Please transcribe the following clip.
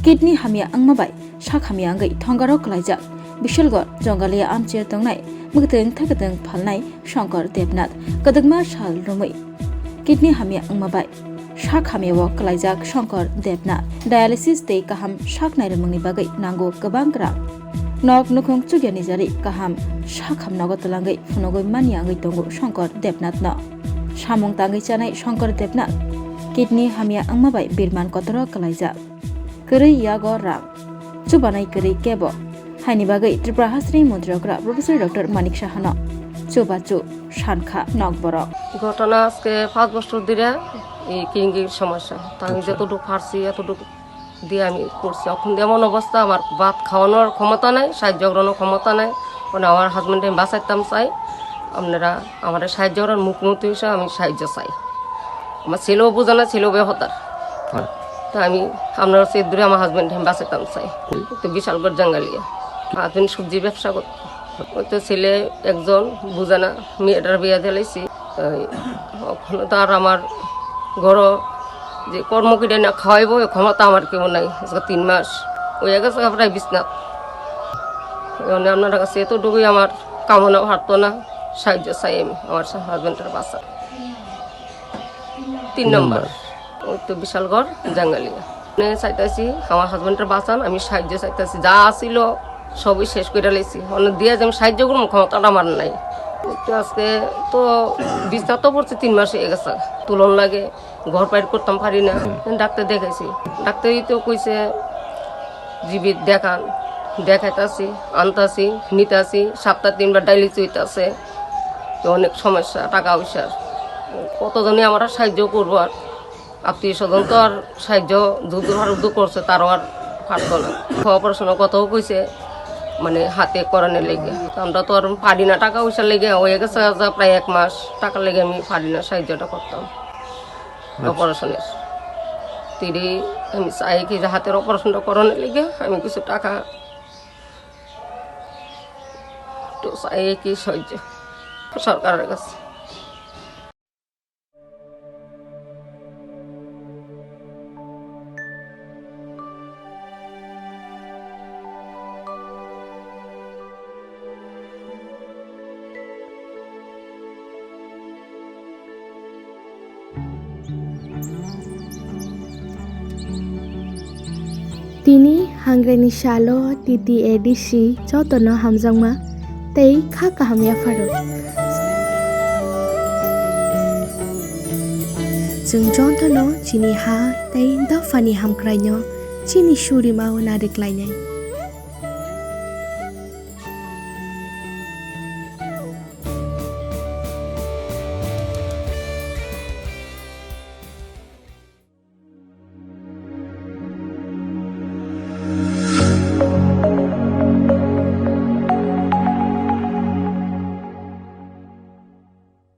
Kidney Hamya Angmabai, Shak Hamya Ngai, Thongaro Kwlaijak, Bishalgor, Jongalia Amchair Tongnai, Mugteng Takateng Palnai, Shankar Debnat, Kadagma Shal Rumui. Kidney Hamya Angmabai, Shak Hamya Walk Kwlaijak, Shankar Debnat, Dialysis Day Kaham, Saknaina Mangni Bagai, Nango Kabangra. Nok Nukong Chuganizari, Kaham, Shakham Nagotalangai, Funogo Manyangai Tongo, Shankar Debnat no. Shamong Tangai Chanai, Shankar Debnat. Kidney Hamya Angmabai, Birman Kotoro Kwlaijak. Keri Yago Ram, Chubanai Keri Kebo, Haini Bagai, Tripura Hasri Montri Professor Dr. Manik Shahano, Chubachu, Sankha, Nogboro. ঘটনা আজকে 5 বছর ধরে এই কিডনির সমস্যা তা আমি যতটুকু পারছি এতটুকু দিয়ে আমি করছি এখন এমন অবস্থা আমার ভাত খাওয়ানোর ক্ষমতা নাই সাহায্য করানোর ক্ষমতা নাই মানে আমার হাজবেন্ডে বাঁচাইতাম চাই আপনারা আমার সাহায্য করার মুখমন্ত্রী হিসেবে আমি সাহায্য চাই আমার ছেলেও বোঝে না ছেলেও বেহতার তা আমি আপনার সে দূরে আমার হাজবেন্ডে বাঁচাইতাম চাই তো বিশালগড় জাঙ্গালিয়া হাজবেন্ড সবজি ব্যবসা করতো ওই তো ছেলে একজন বুঝে না মেয়েটার বিয়ে দিয়েছি ওখানে তো আর আমার ঘর যে কর্মকিটা না খাওয়াইব ওই ক্ষমতা আমার কেউ নাই আজকে 3 মাস ওই গেছে প্রায় বিছনাথ আপনার কাছে এতটুকুই আমার কামনা হারতো না সাহায্য চাই আমি আমার হাজবেন্ডের বাসা 3 নম্বর ওই তো বিশালগড় জাঙ্গালিয়া চাইতেছি আমার হাজবেন্ডের বাঁচান আমি সাহায্য চাইতেছি যা আসিল সবই শেষ করে লেছি অনেক দিয়ে যে আমি সাহায্য করবো ক্ষমতাটা আমার নাই একটু আজকে তো বিছনা তো পড়ছে 3 মাস হয়ে গেছে তুলন লাগে ঘর বাইর করতাম পারি না ডাক্তার দেখাইছি ডাক্তারই তো কইছে জীবিত দেখান দেখাইতেছি আনতাছি নিতাছি সপ্তাহে 3 বার ডায়ালিসিস হইতাছে অনেক সমস্যা টাকা পয়সার কতজনই আমরা সাহায্য করবো আর আত্মীয় স্বজন তো আর সাহায্য দুধ করছে তারও আর পারতো না অপারেশনের কথাও কইছে মানে হাতে করানোর লেগে আমরা তো আর পারি না টাকা পয়সার লেগে হয়ে গেছে প্রায় 1 মাস টাকা লেগে আমি পারি না সাহায্যটা করতাম অপারেশনের তিনি আমি চাই কি যে হাতের অপারেশনটা করানোর লেগে আমি কিছু টাকা তো চাই কি সাহায্য সরকারের কাছে Tini hangreni shalo titi edisi jotono hamjangma tei khaka hamya faro. Jeng jotono chini ha tei dafani hamkrainyo chini shuri mau narik lainai.